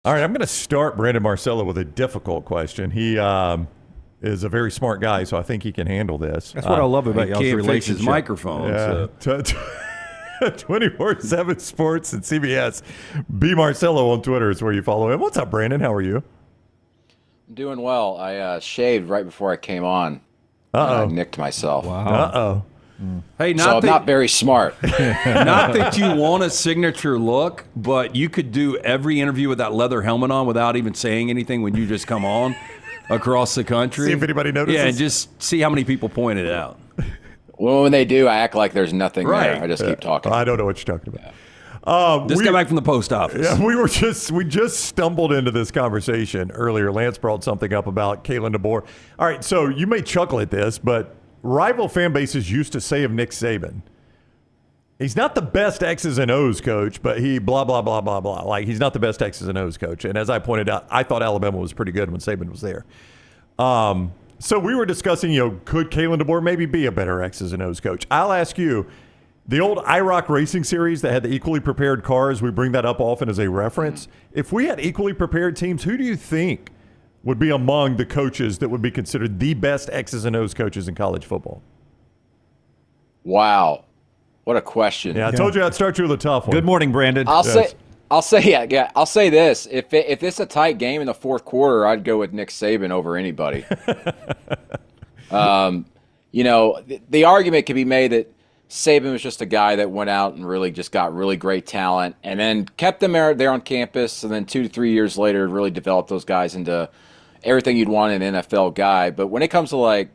All right, I'm going to start Brandon Marcello with a difficult question. He is a very smart guy, so I think he can handle this. That's what I love about He y'all's can't fix relationship. his microphone. Yeah. So. 24/7 Sports and CBS. B Marcello on Twitter is where you follow him. What's up, Brandon? How are you? I'm doing well. I shaved right before I came on. Uh-oh. I nicked myself. Wow. Uh-oh. Hey, So I'm not very smart. not that you want a signature look, but you could do every interview with that leather helmet on without even saying anything when you just come on across the country. See if anybody notices. Yeah, and just see how many people point it out. Well, when they do, I act like there's nothing Right. there. I just keep talking. I don't know what you're talking about. Just got back from the post office. Yeah, we just stumbled into this conversation earlier. Lance brought something up about Kalen DeBoer. All right, so you may chuckle at this, but rival fan bases used to say of Nick Saban, he's not the best X's and O's coach, but he blah, blah, blah, blah, blah. Like, he's not the best X's and O's coach. And as I pointed out, I thought Alabama was pretty good when Saban was there. So we were discussing, could Kalen DeBoer maybe be a better X's and O's coach? I'll ask you, the old IROC racing series that had the equally prepared cars, we bring that up often as a reference. If we had equally prepared teams, who do you think would be among the coaches that would be considered the best X's and O's coaches in college football? Wow. What a question. Yeah, I told you I'd start you with a tough one. Good morning, Brandon. I'll say this. If it's a tight game in the fourth quarter, I'd go with Nick Saban over anybody. The argument could be made that Saban was just a guy that went out and really just got really great talent and then kept them there on campus, and then 2 to 3 years later really developed those guys into everything you'd want in an NFL guy. But when it comes to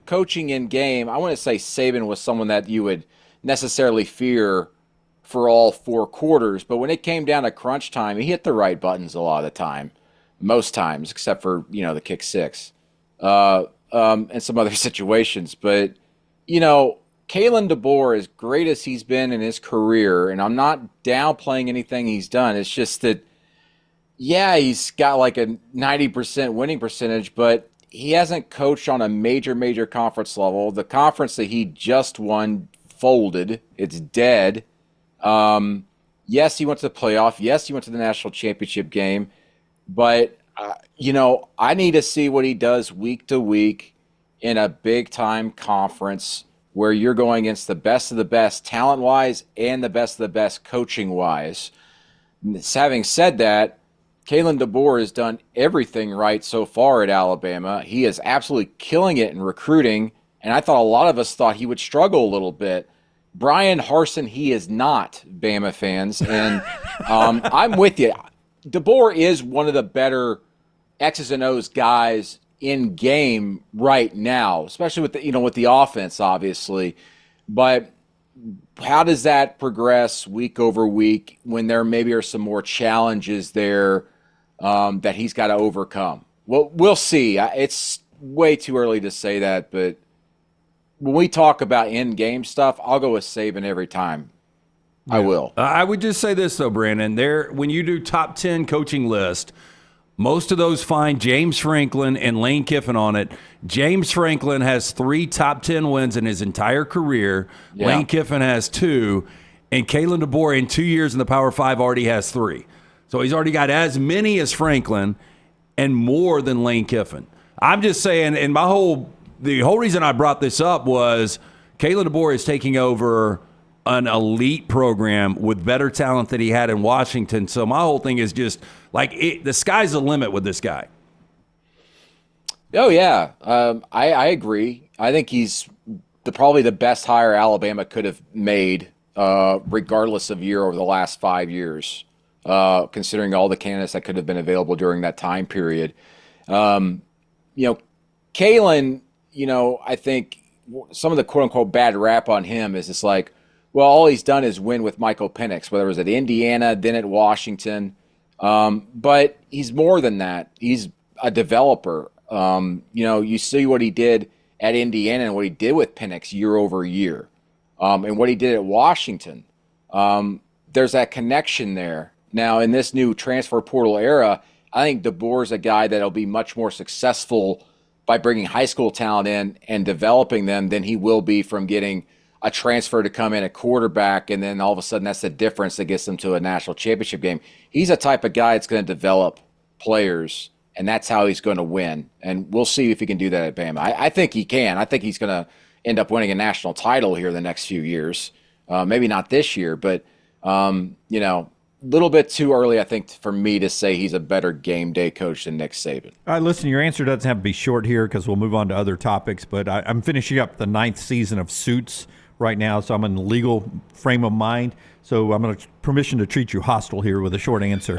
coaching in game, I want to say Saban was someone that you would necessarily fear for all 4 quarters. But when it came down to crunch time, he hit the right buttons a lot of the time, most times, except for, the kick six and some other situations. But, Kalen DeBoer, as great as he's been in his career, and I'm not downplaying anything he's done, it's just that, yeah, he's got like a 90% winning percentage, but he hasn't coached on a major conference level. The conference that he just won folded. It's dead. Yes, he went to the playoff. Yes, he went to the national championship game. But, I need to see what he does week to week in a big-time conference where you're going against the best of the best talent-wise and the best of the best coaching-wise. Having said that, Kalen DeBoer has done everything right so far at Alabama. He is absolutely killing it in recruiting, and I thought a lot of us thought he would struggle a little bit. Brian Harsin, he is not, Bama fans, and I'm with you. DeBoer is one of the better X's and O's guys in game right now, especially with the offense, obviously. But how does that progress week over week when there maybe are some more challenges there that he's got to overcome? Well, we'll see. It's way too early to say that, but when we talk about in-game stuff, I'll go with Saban every time. Yeah. I will. I would just say this, though, Brandon. When you do top 10 coaching list, most of those find James Franklin and Lane Kiffin on it. James Franklin has 3 top 10 wins in his entire career. Yeah. Lane Kiffin has 2. And Kalen DeBoer in 2 years in the Power 5 already has 3. So he's already got as many as Franklin and more than Lane Kiffin. I'm just saying, and the whole reason I brought this up was Kalen DeBoer is taking over an elite program with better talent than he had in Washington. So my whole thing is just the sky's the limit with this guy. Oh, yeah. I agree. I think he's probably the best hire Alabama could have made, regardless of year over the last 5 years, considering all the candidates that could have been available during that time period. Kalen, I think some of the quote-unquote bad rap on him is it's like, well, all he's done is win with Michael Penix, whether it was at Indiana, then at Washington. But he's more than that. He's a developer. You see what he did at Indiana and what he did with Penix year over year, and what he did at Washington. There's that connection there. Now, in this new transfer portal era, I think DeBoer's a guy that'll be much more successful by bringing high school talent in and developing them than he will be from getting a transfer to come in at quarterback, and then all of a sudden that's the difference that gets them to a national championship game. He's a type of guy that's going to develop players, and that's how he's going to win. And we'll see if he can do that at Bama. I think he can. I think he's going to end up winning a national title here the next few years. Maybe not this year, but, a little bit too early, I think, for me to say he's a better game day coach than Nick Saban. All right, listen, your answer doesn't have to be short here because we'll move on to other topics, but I'm finishing up the 9th season of Suits right now, so I'm in the legal frame of mind. So I'm going to permission to treat you hostile here with a short answer.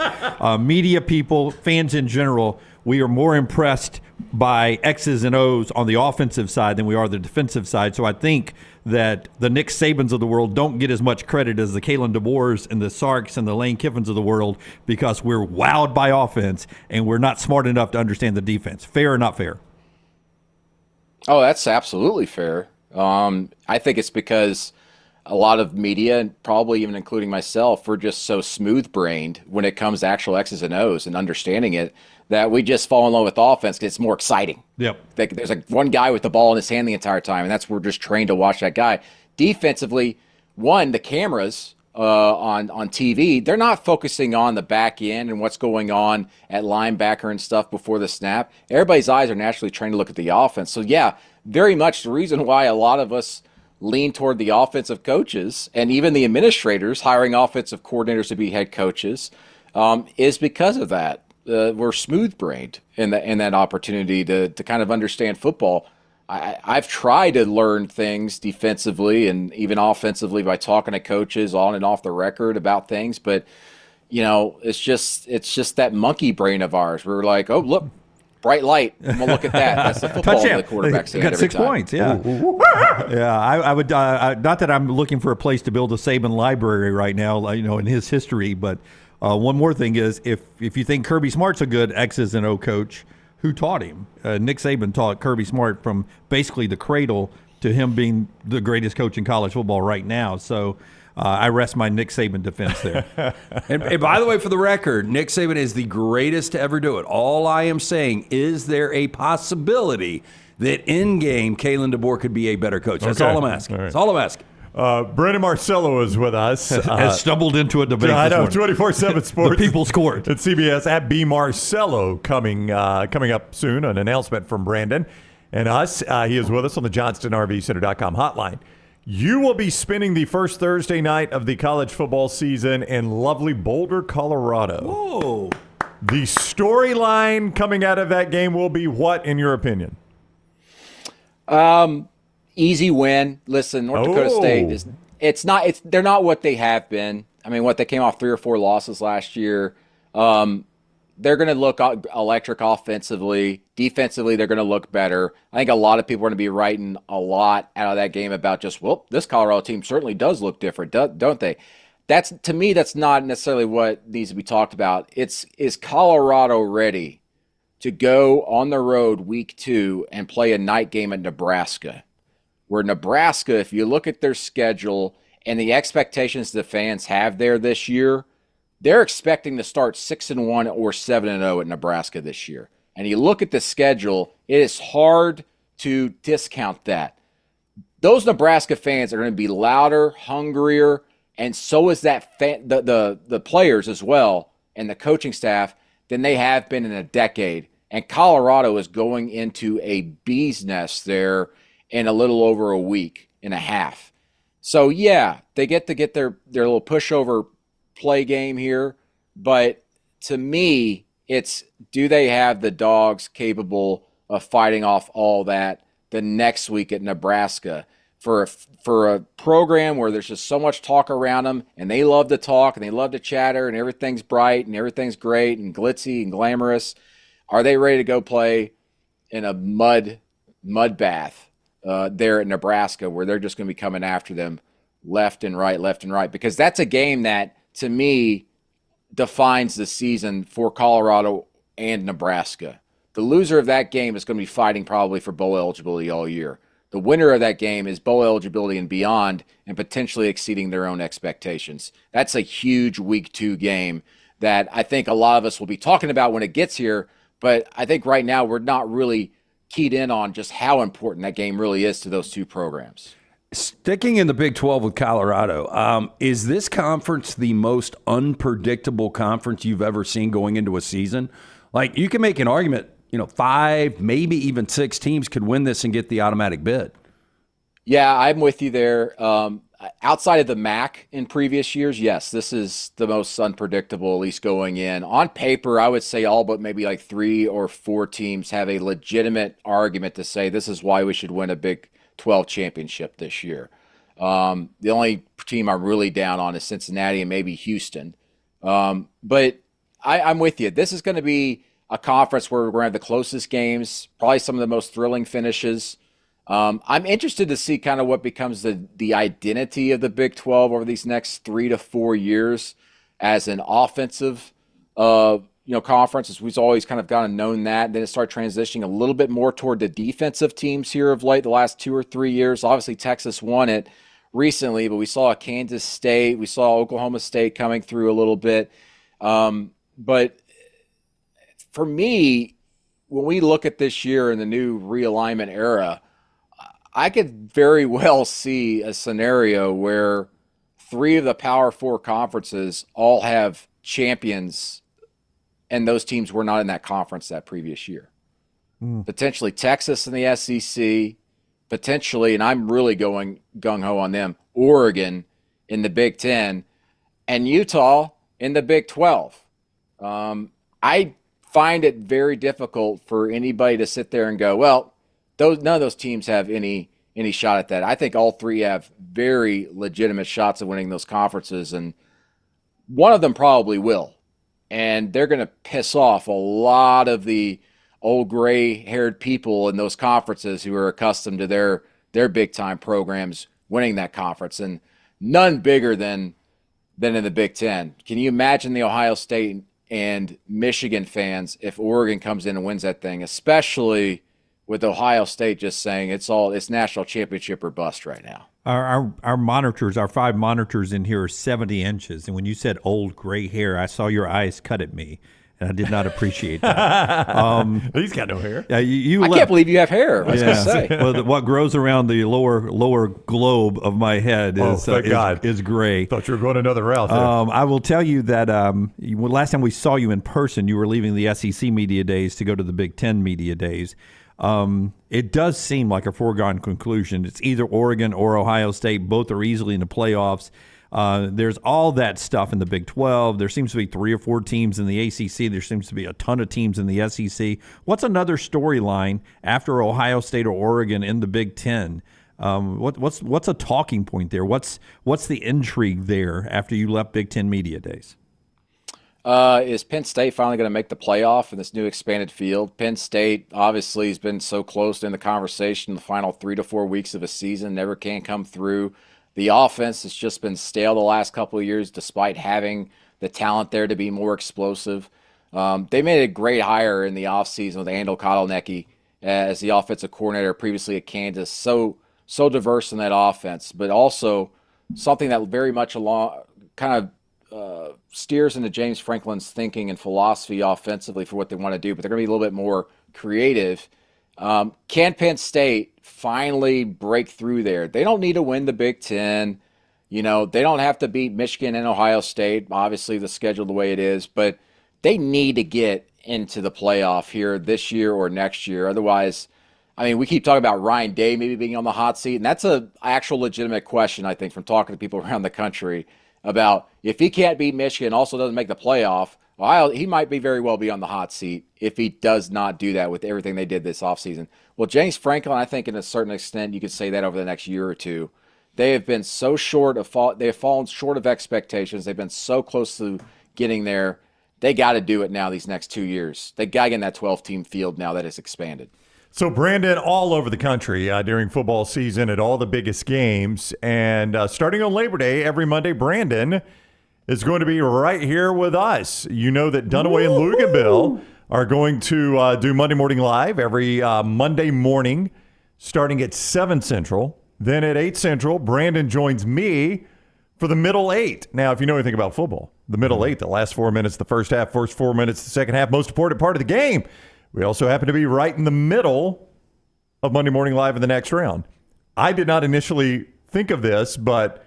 Media people, fans in general, we are more impressed by X's and O's on the offensive side than we are the defensive side. So I think that the Nick Sabans of the world don't get as much credit as the Kalen DeBoers and the Sarks and the Lane Kiffins of the world because we're wowed by offense and we're not smart enough to understand the defense. Fair or not fair? Oh, that's absolutely fair. I think it's because a lot of media, and probably even including myself, we're just so smooth-brained when it comes to actual X's and O's and understanding it that we just fall in love with offense because it's more exciting. Yep. There's like one guy with the ball in his hand the entire time, and we're just trained to watch that guy. Defensively, the cameras on TV, they're not focusing on the back end and what's going on at linebacker and stuff before the snap. Everybody's eyes are naturally trained to look at the offense. So, yeah, very much the reason why a lot of us lean toward the offensive coaches and even the administrators hiring offensive coordinators to be head coaches is because of that. We're smooth-brained in that opportunity to kind of understand football. I've tried to learn things defensively and even offensively by talking to coaches on and off the record about things, but it's just that monkey brain of ours. We're like, oh look, bright light, and we'll look at that. That's the football the quarterback's got 6 points. Yeah, yeah. I would not that I'm looking for a place to build a Saban library right now, in his history, but. One more thing is if you think Kirby Smart's a good X's and O coach, who taught him? Nick Saban taught Kirby Smart from basically the cradle to him being the greatest coach in college football right now. So I rest my Nick Saban defense there. and by the way, for the record, Nick Saban is the greatest to ever do it. All I am saying is there a possibility that in game Kalen DeBoer could be a better coach. That's all I'm asking. All right. That's all I'm asking. Brandon Marcello is with us. Has stumbled into a debate. I know, 24/7 Sports. The People's Court. At CBS, at B. Marcello coming up soon, an announcement from Brandon and us. He is with us on the JohnstonRVCenter.com hotline. You will be spending the first Thursday night of the college football season in lovely Boulder, Colorado. Whoa. The storyline coming out of that game will be what, in your opinion? Easy win. Listen, North Dakota State they're not what they have been. I mean, they came off 3 or 4 losses last year. They're going to look electric offensively. Defensively, they're going to look better. I think a lot of people are going to be writing a lot out of that game about just, this Colorado team certainly does look different, don't they? To me, that's not necessarily what needs to be talked about. Is Colorado ready to go on the road week 2 and play a night game at Nebraska? Where Nebraska, if you look at their schedule and the expectations the fans have there this year, they're expecting to start 6-1 or 7-0 at Nebraska this year. And you look at the schedule, it is hard to discount that. Those Nebraska fans are going to be louder, hungrier, and so is that the players as well and the coaching staff than they have been in a decade. And Colorado is going into a bee's nest there in a little over a week and a half. So, yeah, they get to get their little pushover play game here. But to me, it's do they have the dogs capable of fighting off all that the next week at Nebraska for a program where there's just so much talk around them and they love to talk and they love to chatter and everything's bright and everything's great and glitzy and glamorous. Are they ready to go play in a mud bath? There at Nebraska where they're just going to be coming after them left and right, because that's a game that, to me, defines the season for Colorado and Nebraska. The loser of that game is going to be fighting probably for bowl eligibility all year. The winner of that game is bowl eligibility and beyond and potentially exceeding their own expectations. That's a huge week 2 game that I think a lot of us will be talking about when it gets here, but I think right now we're not really keyed in on just how important that game really is to those two programs. Sticking in the Big 12 with Colorado, is this conference the most unpredictable conference you've ever seen going into a season? Like, you can make an argument, 5, maybe even 6 teams could win this and get the automatic bid. Yeah, I'm with you there. Outside of the MAC in previous years, yes, this is the most unpredictable, at least going in. On paper, I would say all but maybe like 3 or 4 teams have a legitimate argument to say this is why we should win a Big 12 championship this year. The only team I'm really down on is Cincinnati and maybe Houston. But I'm with you. This is going to be a conference where we're going to have the closest games, probably some of the most thrilling finishes. I'm interested to see kind of what becomes the identity of the Big 12 over these next 3 to 4 years as an offensive conference, as we've always kind of known that. And then it started transitioning a little bit more toward the defensive teams here of late, the last 2 or 3 years. Obviously, Texas won it recently, but we saw Kansas State, we saw Oklahoma State coming through a little bit. But for me, when we look at this year in the new realignment era, I could very well see a scenario where 3 of the Power 4 conferences all have champions, and those teams were not in that conference that previous year. Potentially Texas in the SEC, potentially, and I'm really going gung-ho on them, Oregon in the Big 10, and Utah in the Big 12. I find it very difficult for anybody to sit there and go, well, none of those teams have any shot at that. I think all 3 have very legitimate shots of winning those conferences, and one of them probably will. And they're going to piss off a lot of the old gray-haired people in those conferences who are accustomed to their big-time programs winning that conference, and none bigger than in the Big 10. Can you imagine the Ohio State and Michigan fans if Oregon comes in and wins that thing, especially with Ohio State just saying it's national championship or bust right now? Our monitors, our 5 monitors in here are 70 inches. And when you said old gray hair, I saw your eyes cut at me, and I did not appreciate that. He's got no hair. I can't believe you have hair. I was going to say. Well, what grows around the lower globe of my head is gray. Thought you were going another route there. I will tell you that last time we saw you in person, you were leaving the SEC media days to go to the Big 10 media days. It does seem like a foregone conclusion. It's either Oregon or Ohio State. Both are easily in the playoffs. There's all that stuff in the Big 12. There seems to be 3 or 4 teams in the ACC. There seems to be a ton of teams in the SEC. What's another storyline after Ohio State or Oregon in the Big 10? What's a talking point there? What's the intrigue there after you left Big 10 media days? Is Penn State finally going to make the playoff in this new expanded field? Penn State obviously has been so close in the conversation the final 3 to 4 weeks of a season, never can come through. The offense has just been stale the last couple of years despite having the talent there to be more explosive. They made a great hire in the offseason with Andel Kotelnicki as the offensive coordinator previously at Kansas. So diverse in that offense, but also something that very much steers into James Franklin's thinking and philosophy offensively for what they want to do, but they're going to be a little bit more creative. Can Penn State finally break through there? They don't need to win the Big 10. They don't have to beat Michigan and Ohio State, obviously the schedule the way it is, but they need to get into the playoff here this year or next year. Otherwise, we keep talking about Ryan Day maybe being on the hot seat, and that's an actual legitimate question, I think, from talking to people around the country about if he can't beat Michigan, also doesn't make the playoff, he might very well be on the hot seat if he does not do that with everything they did this offseason. Well, James Franklin, I think in a certain extent, you could say that over the next year or two. They have been so they have fallen short of expectations. They've been so close to getting there. They got to do it now these next 2 years. They got to get in that 12-team field now that it's expanded. So, Brandon, all over the country during football season at all the biggest games. And starting on Labor Day, every Monday, Brandon is going to be right here with us. You know that Dunaway and Luganville are going to do Monday Morning Live every Monday morning starting at 7 Central. Then at 8 Central, Brandon joins me for the middle 8. Now, if you know anything about football, the middle 8, the last 4 minutes, the first half, first 4 minutes, the second half, most important part of the game. We also happen to be right in the middle of Monday Morning Live in the next round. I did not initially think of this, but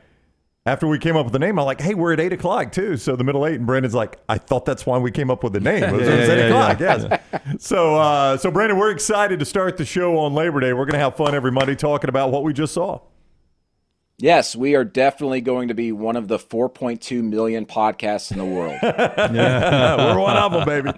after we came up with the name, I'm like, hey, we're at 8 o'clock too. So the middle 8, and Brandon's like, I thought that's why we came up with the name. It was 8 o'clock, yes. So Brandon, we're excited to start the show on Labor Day. We're going to have fun every Monday talking about what we just saw. Yes, we are definitely going to be one of the 4.2 million podcasts in the world. We're one of them, baby.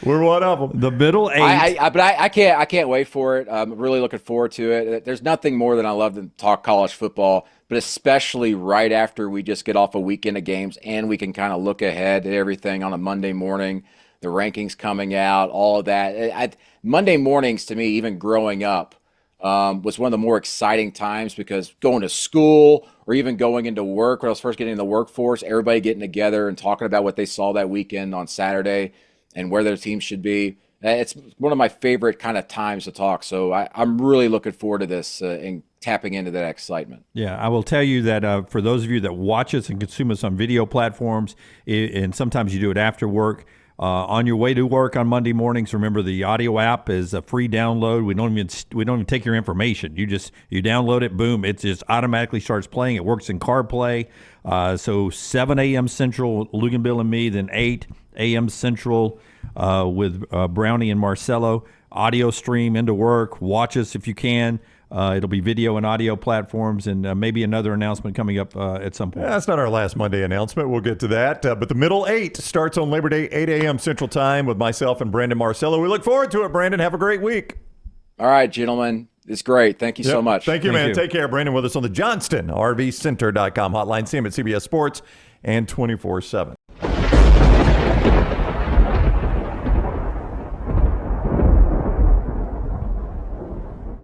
We're one of them. The middle 8. I can't wait for it. I'm really looking forward to it. There's nothing more than I love to talk college football, but especially right after we just get off a weekend of games and we can kind of look ahead at everything on a Monday morning, the rankings coming out, all of that. Monday mornings to me, even growing up, was one of the more exciting times because going to school or even going into work when I was first getting in the workforce, everybody getting together and talking about what they saw that weekend on Saturday and where their team should be. It's one of my favorite kind of times to talk. So I'm really looking forward to this and tapping into that excitement. Yeah, I will tell you that for those of you that watch us and consume us on video platforms, and sometimes you do it after work, on your way to work on Monday mornings, remember the audio app is a free download. We don't even take your information. You download it, boom, it just automatically starts playing. It works in CarPlay. So 7 a.m. Central, Luganbill and me, then 8 a.m. Central with Brownie and Marcello. Audio stream into work. Watch us if you can. It'll be video and audio platforms, and maybe another announcement coming up at some point. Yeah, that's not our last Monday announcement. We'll get to that. But the middle 8 starts on Labor Day, 8 a.m. Central Time with myself and Brandon Marcello. We look forward to it, Brandon. Have a great week. All right, gentlemen. It's great. Thank you so much. Thank you, man. Take care. Brandon with us on the JohnstonRVCenter.com hotline. See him at CBS Sports and 24/7.